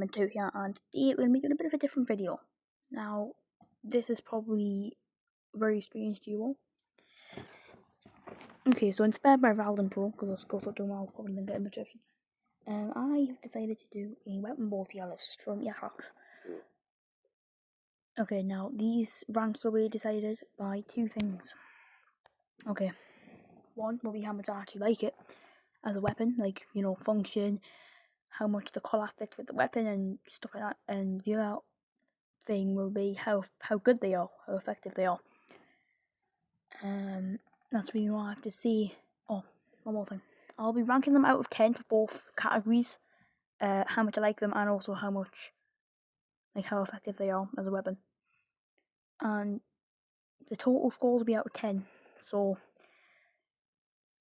2 here, and today we're going to be doing a bit of a different video. Now, this is probably very strange to you all. Okay, so inspired by Valden Pro, because of course I'm doing well, probably been getting much action. I've decided to do a weapon ball tier list from Earclacks. Okay, now these ranks will be decided by 2 things. Okay, one will be how much I actually like it as a weapon, like, you know, function, how much the colour fits with the weapon and stuff like that, and the other thing will be how good they are, how effective they are. That's really all I have to see. Oh, one more thing. I'll be ranking them out of 10 for both categories. How much I like them and also how effective they are as a weapon. And the total scores will be out of 10. So,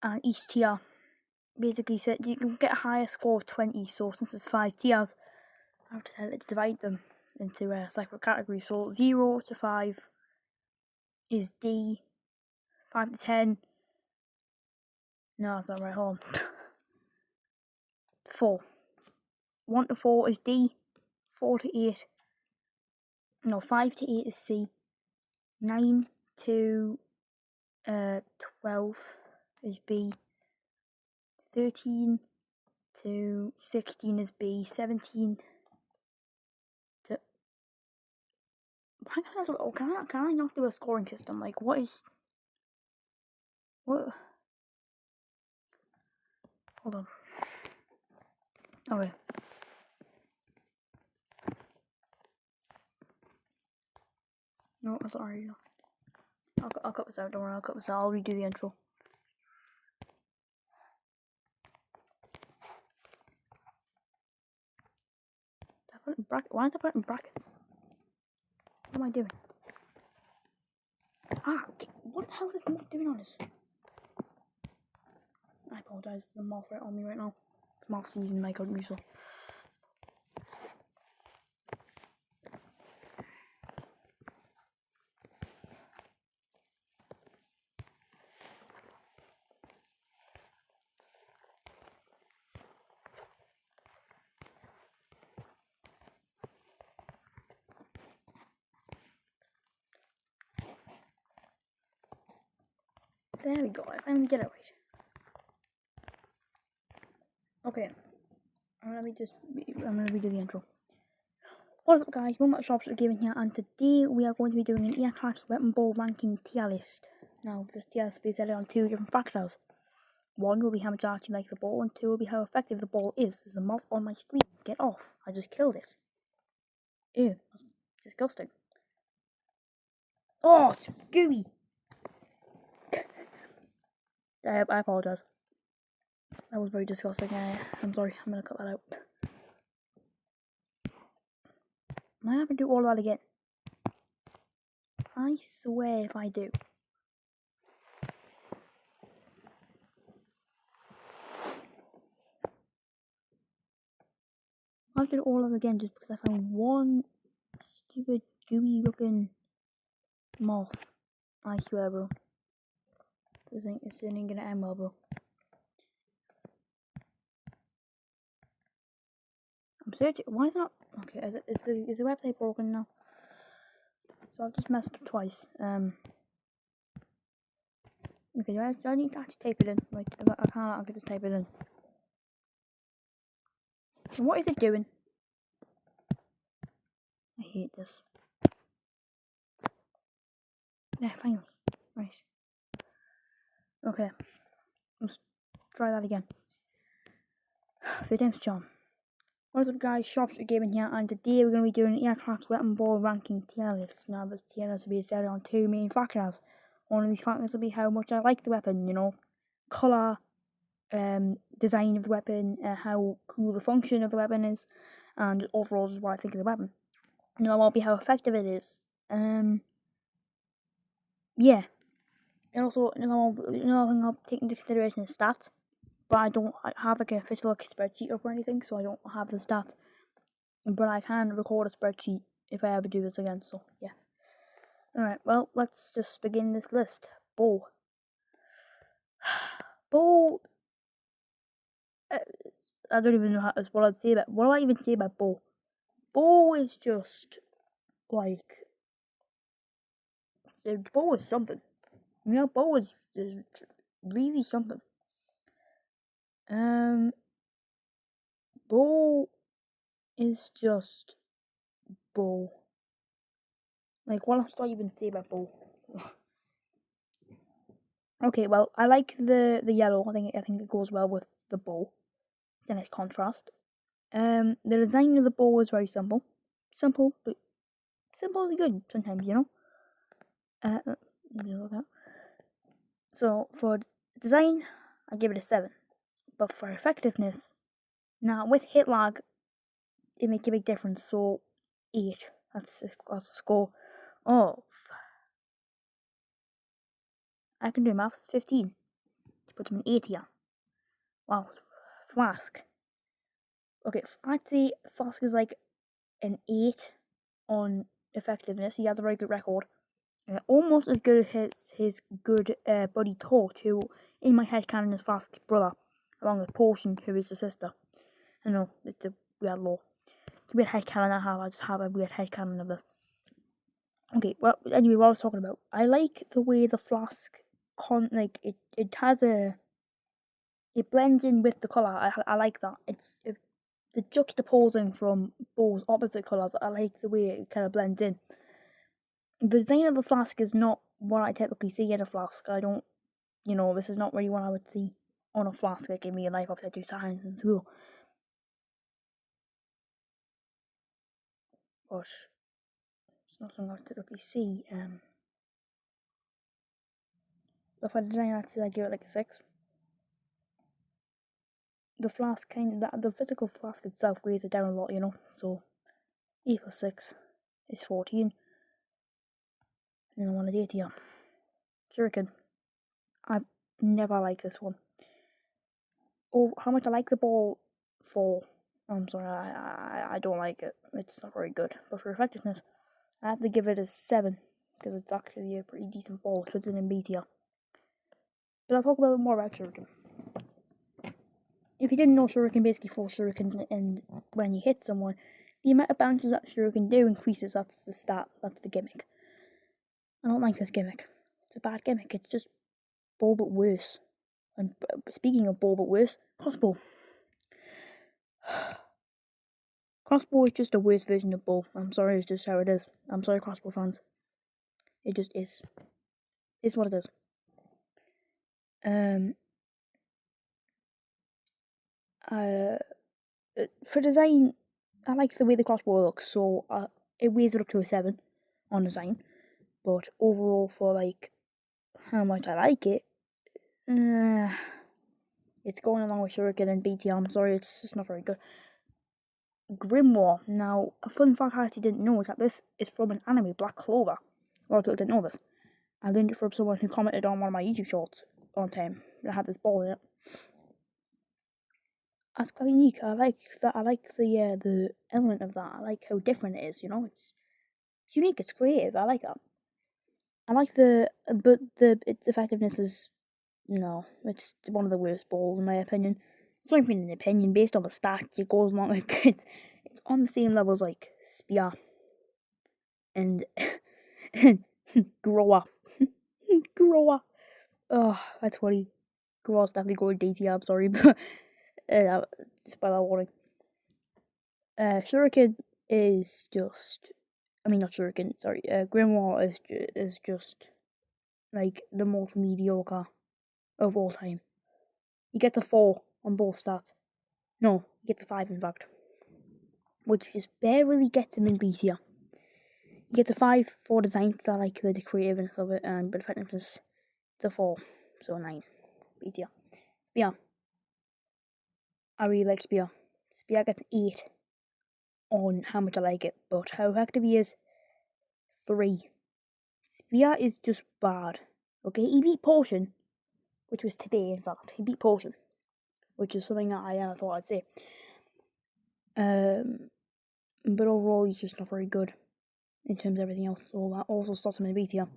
and each tier basically said you can get a higher score of 20. So since there's 5 tiers, I have to divide them into separate categories. So 0 to 5 is D. 5 to 10. No, that's not right. Hold on. 4. 1 to 4 is D. 4 to 8. No, 5 to 8 is C. 9 to 12 is B. 13 to 16 is B. 17 to... Can I not do a scoring system? Like, what is... What? Hold on. Okay. No, that's already... I'll cut this out, don't worry, I'll cut this out. I'll redo the intro. Why did I put it in brackets? What am I doing? What the hell is this moth doing on us? I apologise, there's a moth right on me right now. It's moth season, my couldn't be so. There we go, I finally get it right. Okay, I'm gonna redo the intro. What's up guys, One Shops Gaming here, and today we are going to be doing an Earclacks weapon ball ranking tier list. Now, this tier list is based on 2 different factors. 1 will be how much I actually like the ball, and 2 will be how effective the ball is. There's a moth on my screen. Get off. I just killed it. Ew, that's disgusting. Oh, it's gooey. I apologise. That was very disgusting. I'm sorry, I'm gonna cut that out. Am I having to do all that again? I swear if I do. I'll have to do all of it again just because I found one stupid gooey looking moth. I swear, bro. This ain't gonna end well, bro. I'm searching. Why is it not? Okay, is the website broken now? So I've just messed up twice. Okay, do I need to actually type it in? Like, if I can't, I can just type it in. And what is it doing? I hate this. Yeah, finally. Right. Okay. Let's try that again. 3 times charm. What's up guys, Shops Gaming here, and today we're going to be doing an Earclacks weapon ball ranking tier list. Now this tier list will be decided on 2 main factors. One of these factors will be how much I like the weapon, you know, colour, design of the weapon, how cool the function of the weapon is, and overall just what I think of the weapon. Another one will be how effective it is. Yeah. And also another thing I'll take into consideration is stats. But I don't have like an official spreadsheet up or anything, so I don't have the stats. But I can record a spreadsheet if I ever do this again, so yeah. Alright, well, let's just begin this list. Bow. Bow. I don't even know what I'd say about. What do I even say about bow? bow is just like the bow is something. You know, bow is really something. Bow is just bow. Like, what else do I even say about bow? Okay, well, I like the yellow. I think it goes well with the bow. It's a nice contrast. The design of the bow is very simple. Simple, but simple is good sometimes, you know. Look at. So for design, I give it a 7. But for effectiveness, now with hit lag, it makes a big difference. So 8. That's a score of. I can do maths. 15. Put them in 8 here. Wow. Flask. Okay, I'd say Flask is like an 8 on effectiveness. He has a very good record. Almost as good as his good buddy Torch, who in my headcanon is Flask's brother, along with Portion, who is the sister. I know, it's a weird lore. It's a weird headcanon I have. I just have a weird headcanon of this. Okay, well, anyway, what I was talking about. I like the way the Flask, it has a. It blends in with the colour. I like that. The juxtaposing from both opposite colours. I like the way it kind of blends in. The design of the flask is not what I typically see in a flask. I don't, this is not really what I would see on a flask. Like in real life, obviously I do science in school. But it's not something I would typically see. But for the design, I give it like a 6. The flask the physical flask itself weighs it down a lot, so 8 plus 6 is 14. And I want to 8 here. Shuriken. I've never liked this one. Oh, how much I like the ball? 4. I'm sorry, I don't like it. It's not very good. But for effectiveness, I have to give it a 7 because it's actually a pretty decent ball. It puts it in B tier. But I'll talk a little bit more about Shuriken. If you didn't know, Shuriken basically falls Shuriken, and when you hit someone, the amount of bounces that Shuriken do increases. That's the stat. That's the gimmick. I don't like this gimmick. It's a bad gimmick. It's just ball but worse. And speaking of ball but worse, crossbow. Crossbow is just a worse version of ball. I'm sorry, it's just how it is. I'm sorry, crossbow fans. It just is. It's what it is. For design, I like the way the crossbow looks, so it weighs it up to a 7 on design. But overall, for like how much I like it, it's going along with Shuriken and BT. I'm sorry, it's just not very good. Grimoire. Now, a fun fact I actually didn't know is that this is from an anime, Black Clover. A lot of people didn't know this. I learned it from someone who commented on one of my YouTube shorts on time. That had this ball in it. That's quite unique. I like that. I like the element of that. I like how different it is. It's unique. It's creative. I like that. I like but its effectiveness is it's one of the worst balls in my opinion. It's not even an opinion based on the stats. It goes along like it's on the same level as like Spear and Grower. Grower. Oh, that's funny. Grower's definitely going DT. I'm sorry, but spoiler warning. Shuriken is just. I mean, not Shuriken. Sorry. Grimoire is just like the most mediocre of all time. You get the 4 on both stats. No, you get the 5 in fact, which just barely gets him in B tier. You get the 5 for design because I like the creativeness of it, and but effectiveness, it's a 4, so 9 B tier. Spear. I really like Spear. Spear gets 8 on how much I like it, but how effective he is, 3. Spear is just bad. Okay, he beat Potion, which was today in fact. He beat Potion, which is something that I thought I'd say. But overall he's just not very good in terms of everything else, so that also starts him in B tier.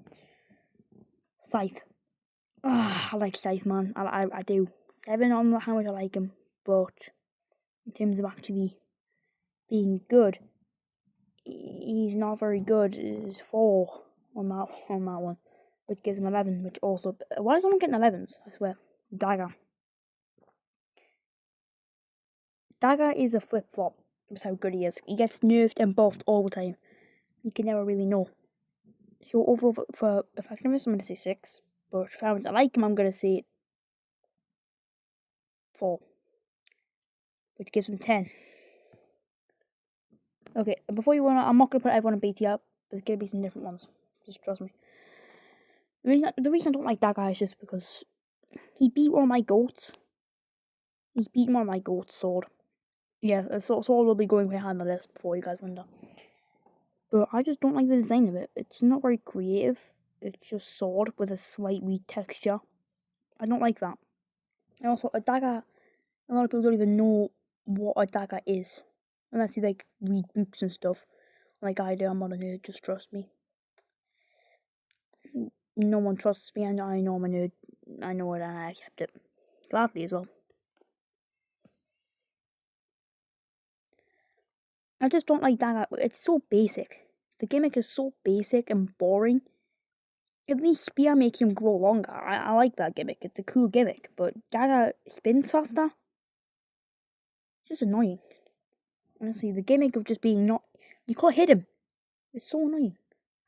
Scythe. I like Scythe, man. I do. 7 on how much I like him, but in terms of actually being good, he's not very good is 4 on that one, which gives him 11. Which also, why is someone getting 11s? I swear, Dagger. Dagger is a flip flop. That's how good he is. He gets nerfed and buffed all the time. You can never really know. So overall, for effectiveness, I'm gonna say 6. But for how much I like him, I'm gonna say 4, which gives him 10. Okay, before you I'm not gonna put everyone in BT up. There's gonna be some different ones. Just trust me. The reason I don't like that guy is just because he beat one of my goats. He's beaten one of my goats' sword. Yeah, sword will be going behind the list before you guys wonder. But I just don't like the design of it. It's not very creative. It's just sword with a slight retexture. I don't like that. And also, a dagger, a lot of people don't even know what a dagger is. Unless you like read books and stuff. Like I do, I'm not a nerd, just trust me. No one trusts me, and I know I'm a nerd. I know it and I accept it. Gladly as well. I just don't like dagger. It's so basic. The gimmick is so basic and boring. At least spear makes him grow longer. I like that gimmick. It's a cool gimmick. But dagger spins faster. It's just annoying. Honestly, the gimmick of just being not... You can't hit him. It's so annoying.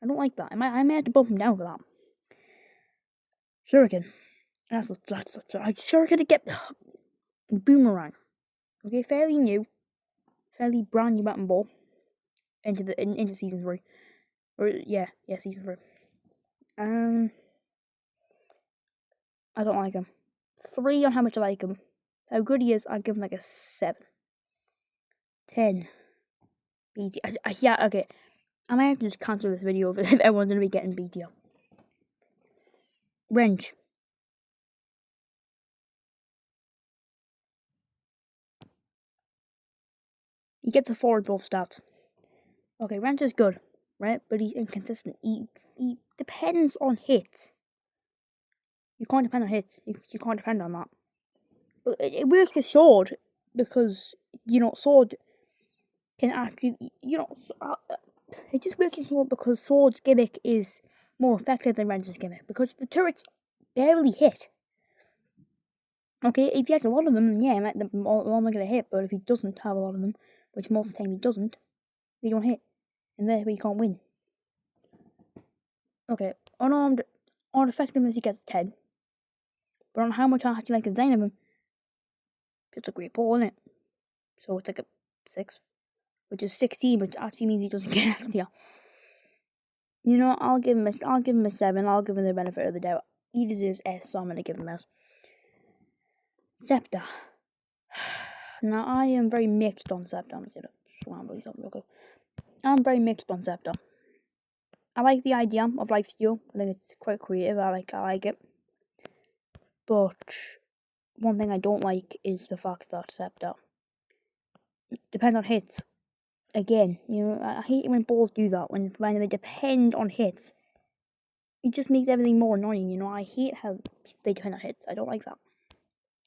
I don't like that. I might have to bump him down for that. Shuriken. That's Shuriken to get... Boomerang. Okay, fairly new. Fairly brand new weapon ball. Into season 3. Or, yeah, season 3. I don't like him. 3 on how much I like him. How good he is, I'd give him like a 7. 10. BT. Yeah, okay. I might have to just cancel this video if everyone's going to be getting BTO. Wrench. He gets a 4 in both stats. Okay, Wrench is good, right? But he's inconsistent. He depends on hits. You can't depend on hits. You can't depend on that. But it works with sword because, sword can actually, it just works with sword because sword's gimmick is more effective than Wrench's gimmick because the turrets barely hit. Okay, if he has a lot of them, yeah, all am going to hit, but if he doesn't have a lot of them, which most of the time he doesn't, they don't hit. And therefore you can't win. Okay, unarmed, on effectiveness he gets 10. But on how much I actually like the design of him, it's a great ball, isn't it? So it's like a 6, which is 16, which actually means he doesn't get STR. I'll give him a 7. I'll give him the benefit of the doubt. He deserves S, so I'm gonna give him S. Scepter. Now I am very mixed on Scepter. I'm gonna scramble something real quick. I'm very mixed on Scepter. I like the idea of lifesteal. I think it's quite creative. I like it. But one thing I don't like is the fact that Scepter depends on hits. Again, I hate when balls do that, when they depend on hits. It just makes everything more annoying, I hate how they depend on hits. I don't like that.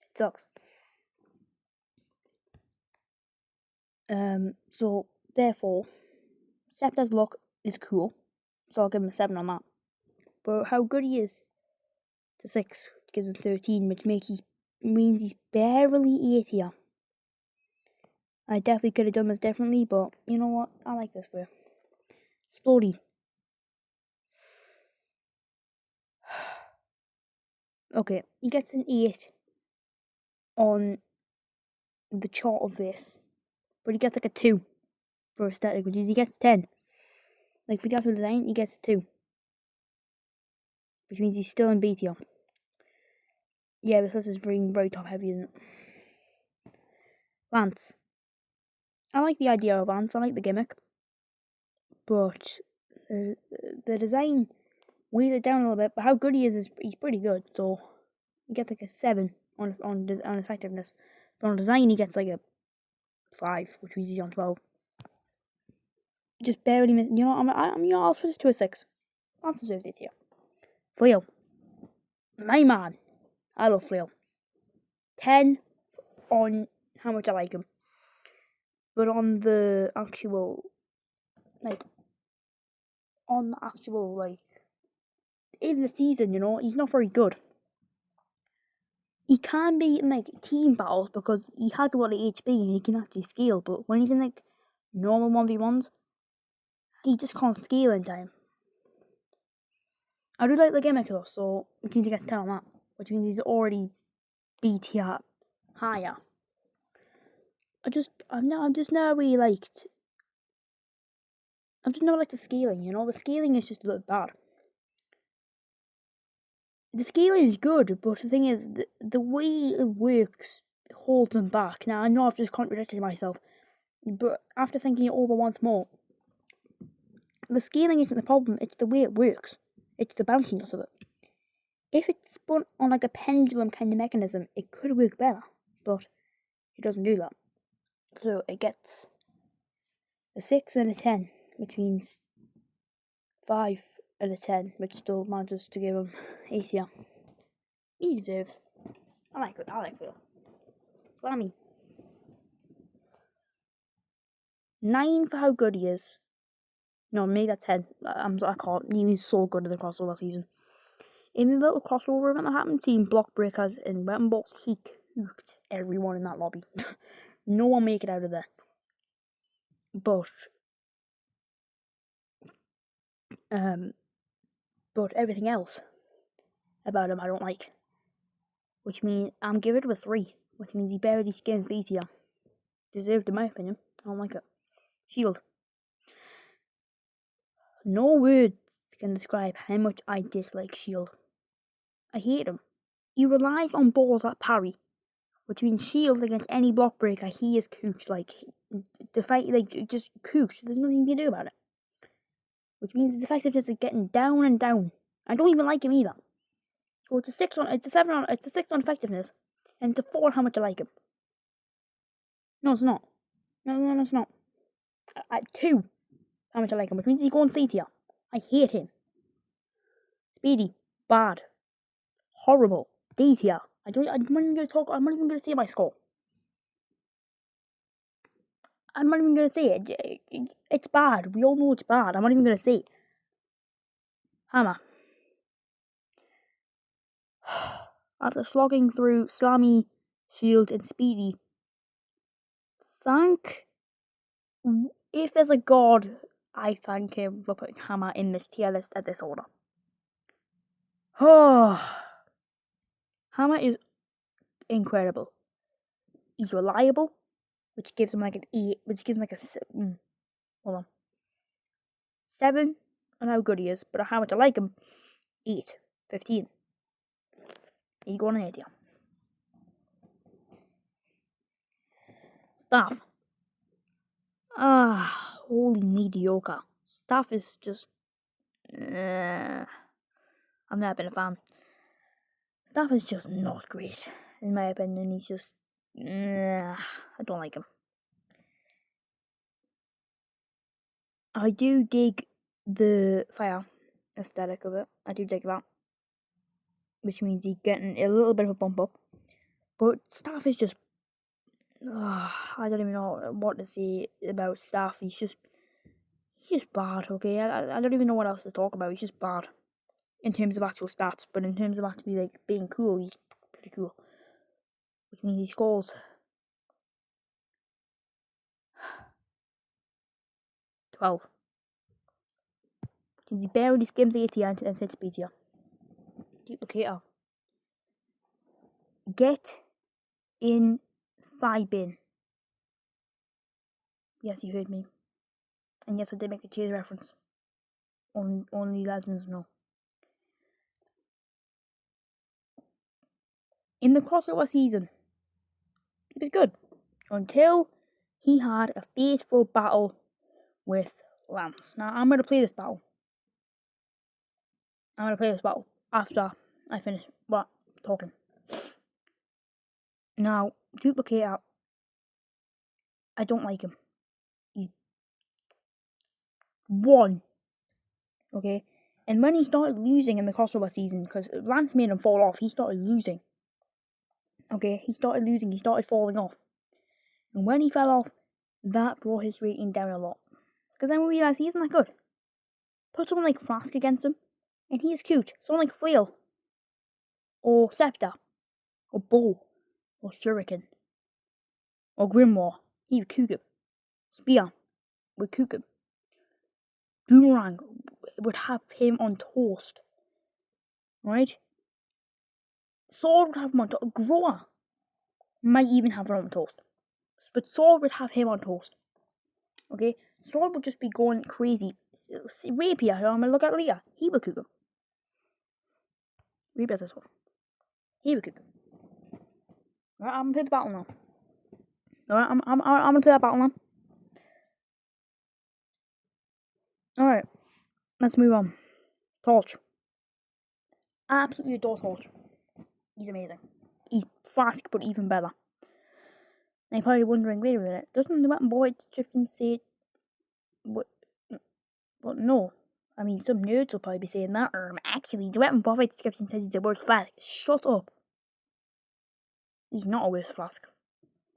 It sucks. So, therefore, Scepter's look is cool, so I'll give him a 7 on that. But how good he is, it's a 6, which gives him 13, which means he's barely 8 here. I definitely could have done this differently, but you know what? I like this way. Splody. Okay, he gets an 8 on the chart of this, but he gets like a 2 for aesthetic, which is he gets 10. Like for the actual design, he gets a 2, which means he's still in BTR. Yeah, this list is very, very top heavy, isn't it? Lance. I like the idea of Lance. I like the gimmick, but the design weighs it down a little bit. But how good he is he's pretty good. So he gets like a 7 on effectiveness. But on design, he gets like a 5, which means he's on 12. Just barely miss. I'll switch to a 6. Lance deserves it here. Flail. My man. I love Flail. 10 on how much I like him. But on the actual, on the actual, like, in the season, you know, he's not very good. He can be in, like, team battles because he has a lot of HP and he can actually scale, but when he's in, like, normal 1v1s, he just can't scale in time. I do like the gimmick though, so which means he gets 10 on that, which means he's already B tier higher. I've just never really liked. I've just never liked the scaling, you know? The scaling is just a little bad. The scaling is good, but the thing is, the way it works holds him back. Now, I know I've just contradicted myself, but after thinking it over once more, the scaling isn't the problem, it's the way it works. It's the bounciness of it. If it's spun on like a pendulum kind of mechanism, it could work better, but it doesn't do that. So it gets a 6 and a 10, which means 5 and a 10, which still manages to give him 8 here. He deserves. I like Phil. Slammy. 9 for how good he is. No, maybe that's 10. I can't. He was so good in the crossover season. In the little crossover event that happened between Block Breakers and Weapon Balls, he cooked everyone in that lobby. No one make it out of there. But everything else about him I don't like. Which means I'm giving it a 3. Which means he barely skins easier. Deserved in my opinion. I don't like it. Shield. No words can describe how much I dislike Shield. I hate him. He relies on balls that parry, which means Shield against any block breaker, he is cooked. Like, the fight, like, just cooked. There's nothing you can do about it. Which means his effectiveness is getting down and down. I don't even like him either. So it's a 6 on, it's a 7 on, it's a 6 on effectiveness, and it's a 4 on how much I like him. No, it's not. No, it's not. At 2, how much I like him, which means he's going C tier. I hate him. Speedy, bad, horrible, D tier. I'm not even gonna talk. I'm not even gonna say my score. I'm not even gonna say it. It's bad. We all know it's bad. I'm not even gonna say it. Hammer. After slogging through Slammy, Shield, and Speedy, if there's a god, I thank him for putting Hammer in this tier list at this order. Oh, Hammer is incredible. He's reliable, which gives him like an 8, which gives him like a 7. Hold on. 7 on how good he is, but how much I like him, 8, 15. You go on an 8 here. Staff. Holy mediocre. Staff is just. I've never been a fan. Staff is just not great, in my opinion. He's just. I don't like him. I do dig the fire aesthetic of it. I do dig that. Which means he's getting a little bit of a bump up. But Staff is just. I don't even know what to say about Staff. He's just bad, okay? I don't even know what else to talk about. He's just bad in terms of actual stats, but in terms of actually like being cool, he's pretty cool. Which means he scores 12. Which means he barely skims 80 and hits speed here. Duplicator. Get in thigh bin. Yes, you heard me. And yes, I did make a cheese reference. Only legends know. In the crossover season, he was good until he had a fateful battle with Lance. Now, I'm going to play this battle. After I finish talking. Now, Duplicator, I don't like him. He's 1. Okay? And when he started losing in the crossover season, because Lance made him fall off, he started losing. Okay? He started losing, he started falling off. And when he fell off, that brought his rating down a lot. Because then we realised he isn't that good. Put someone like Flask against him, and he's cute. Someone like Flail, or Scepter, or Bow, or Shuriken, or Grimoire, he would cook him. Spear would cook him. Boomerang would have him on toast. Right? Sword would have him on toast. Grower might even have him on toast. But Sword would have him on toast. Okay? Sword would just be going crazy. Rapier, I'm gonna look at Leah. He would cook him. Rapier's this one. He would cook him. Alright, I'm gonna play the battle now. Alright, I'm gonna play that battle now. Alright, let's move on. Torch. Absolutely adore Torch. He's amazing. He's Flask, but even better. Now you're probably wondering, wait a minute, doesn't the weapon boy description say what? Well, no. I mean, some nerds will probably be saying that, actually, the weapon profile description says he's a worse Flask. Shut up. He's not a worse Flask.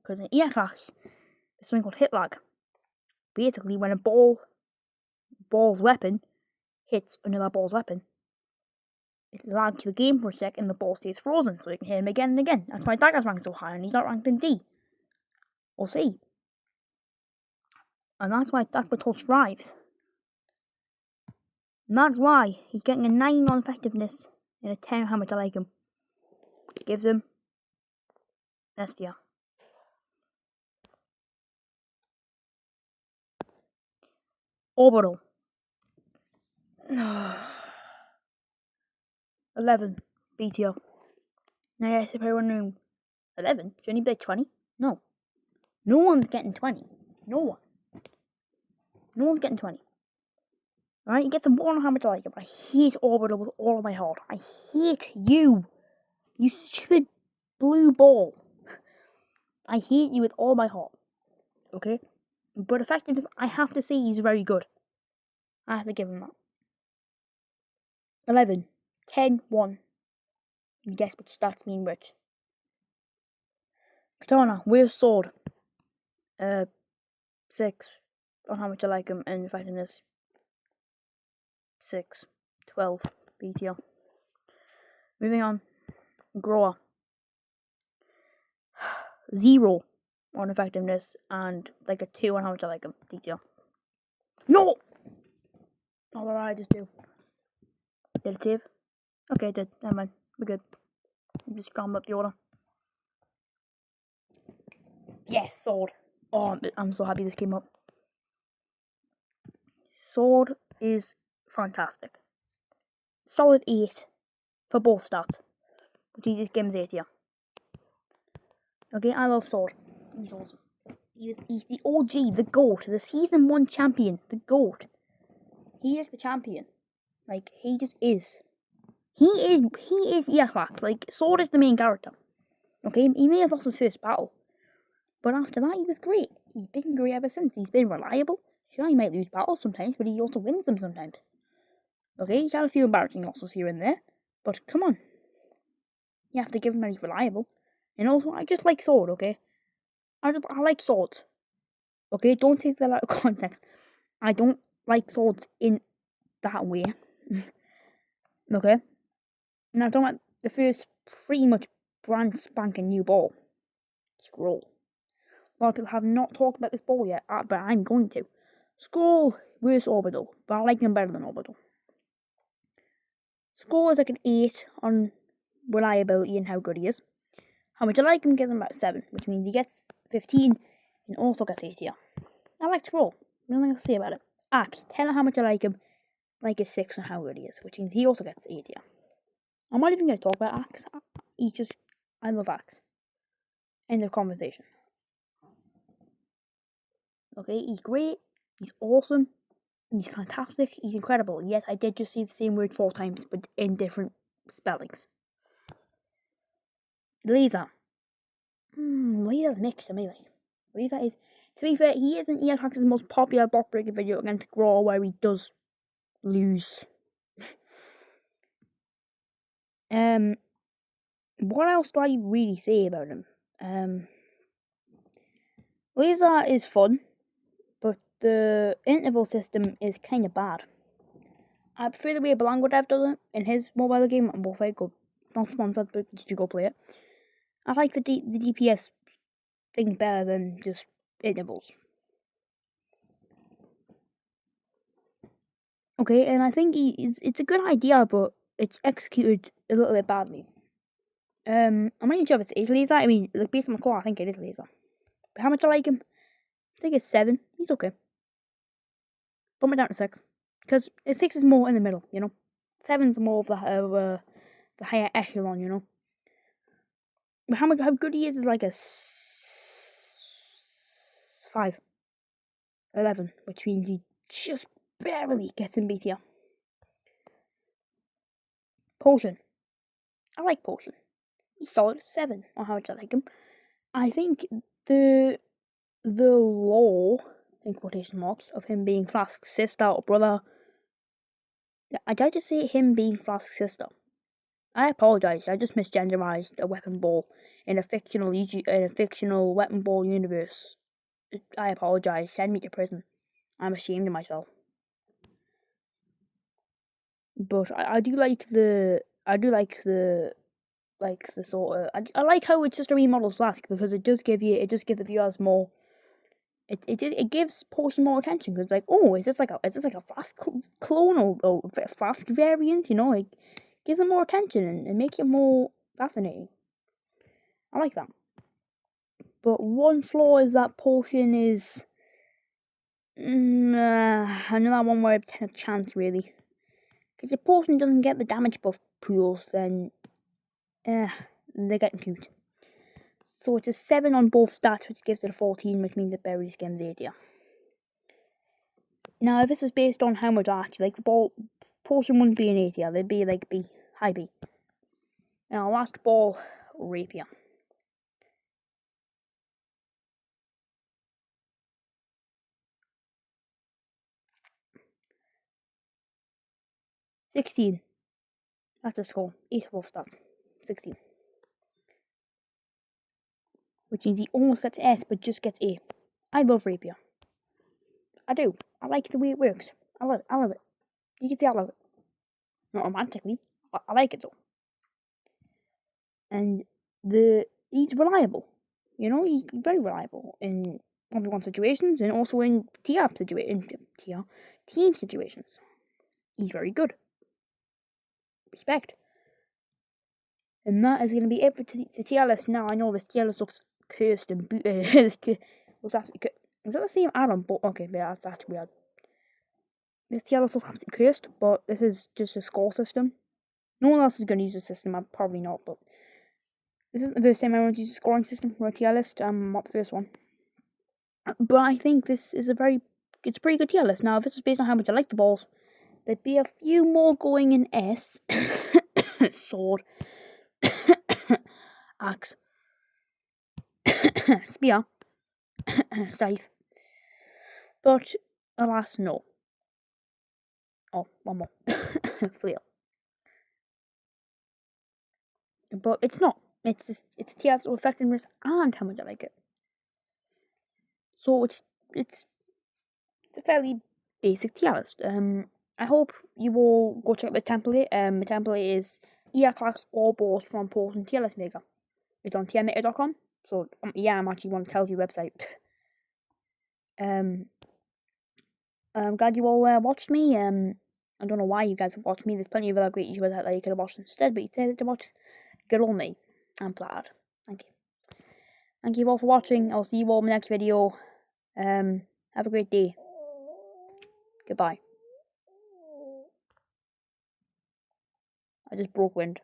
Because in Earclacks, there's something called hit lag. Basically, when a ball's weapon hits another ball's weapon, it lags the game for a sec and the ball stays frozen, so you can hit him again and again. That's why Dagger's ranked so high and he's not ranked in D. Or C. And that's why Torch thrives. And that's why he's getting a 9 on effectiveness and a 10 on how much I like him. Which gives him S tier. Orbital. 11. B tier. Now yes, if you're wondering, 11? Should only be like 20? No. No one's getting 20. No one. No one's getting 20. Alright, he gets a 1 on how much I like him. I hate Orbital with all of my heart. I hate you. You stupid blue ball. I hate you with all my heart. Okay? But effectiveness, I have to say he's very good. I have to give him that. 11. 10. 1. And guess which stats mean which. Katana, where's sword? 6 on how much I like him, and effectiveness 6. 12 BTL. Moving on. Grower. 0 on effectiveness and like a 2 on how much I like him. DTL. No! Oh, what did I just do? Did it save? Okay, it did. Never mind. We're good. Just scramble up the order. Yes, sword. Oh, I'm so happy this came up. Sword is fantastic. Solid 8 for both stats. But he just gives 8 here. Okay, I love Sword. He's awesome. He's the OG, the GOAT, the Season 1 champion, the GOAT. He is the champion. Like, he just is. He is Earclacks. Like, Sword is the main character. Okay, he may have lost his first battle. But after that, he was great. He's been great ever since. He's been reliable. Sure, he might lose battles sometimes, but he also wins them sometimes. Okay, he's had a few embarrassing losses here and there. But come on. You have to give him that he's reliable. And also, I just like Sword, okay? I like swords. Okay, don't take that out of context. I don't like swords in that way. Okay? Now, I'm talking about the first pretty much brand spanking new ball. Scroll. A lot of people have not talked about this ball yet, but I'm going to. Scroll versus Orbital, but I like him better than Orbital. Scroll is like an 8 on reliability and how good he is. How much I like him gives him about 7, which means he gets 15 and also gets 8 here. I like Scroll. Nothing to say about it. Axe, 10 on how much I like him, like a 6 on how good he is, which means he also gets 8 here. I'm not even going to talk about Axe. I love Axe. End of conversation. Okay, he's great, he's awesome, he's fantastic, he's incredible. Yes, I did just say the same word 4 times, but in different spellings. Laser. Laser's mixed to me, like. Laser is, to be fair, he is in Earclacks' most popular block breaker video against Graw, where he does lose. What else do I really say about him? Laser is fun, but the interval system is kind of bad. I prefer the way Belango Dev does it in his mobile game. I'm both very good. Not sponsored, but you should go play it. I like the DPS thing better than just intervals. Okay, and I think it's a good idea, but it's executed a little bit badly. I'm not even sure if it's laser. I mean, like, based on my core, I think it is laser. But how much I like him? I think it's 7. He's okay. Bump it down to 6. Because 6 is more in the middle, you know? 7's more of the higher echelon, you know? But how good he is like a 5. 11, which means he just barely gets in B tier. Potion. I like Potion. He's solid 7 on how much I like him. I think the law, in quotation marks, of him being Flask's sister or brother. I tried to say him being Flask's sister. I apologize. I just misgenderized a weapon ball in a fictional weapon ball universe. I apologize. Send me to prison. I'm ashamed of myself. But I do like the sort of I like how it's just a remodel Flask, because it does give the viewers more. It gives Potion more attention, because like, oh, is this like a Flask clone or a Flask variant? You know, it gives them more attention and makes it more fascinating. I like that. But one flaw is that Potion is another one where it's a chance, really. Because if Potion doesn't get the damage buff pools, then they're getting cute. So it's a 7 on both stats, which gives it a 14, which means it buries game's 8 here. Now, if this was based on how much I actually like the ball, Potion wouldn't be an 8 here, they'd be like B, high B. Now, last ball, Rapier. $16. That's a score. 8 above stats. 16. Which means he almost gets S, but just gets A. I love Rapier. I do. I like the way it works. I love it. I love it. You can see I love it. Not romantically. I like it though. And he's reliable. You know, he's very reliable in 1v1 situations and also in team situations. He's very good. Respect. And that is going to be it for the tier list. Now, I know this tier list looks cursed and looks absolutely is that the same Adam? But okay, that's weird. This tier list looks absolutely cursed, but this is just a score system. No one else is going to use the system. I'm probably not, but this isn't the first time I want to use a scoring system for a tier list. I'm not the first one. But I think this is it's a pretty good tier list. Now, if this was based on how much I like the balls, there'd be a few more going in S. Sword. Axe. Spear. Scythe. But, alas, no. Oh, one more. Flail. But it's not. It's a tier list of effectiveness and how much I like it. So it's a fairly basic tier list. I hope you all go check the template. The template is Earclacks or balls from Potion tier list maker. It's on tiermaker.com. So yeah, I'm actually one that tells you website. I'm glad you all watched me. I don't know why you guys watched me. There's plenty of other great YouTubers out there you could have watched instead, but you decided to watch good old me. I'm glad. Thank you. Thank you all for watching. I'll see you all in the next video. Have a great day. Goodbye. I just broke wind.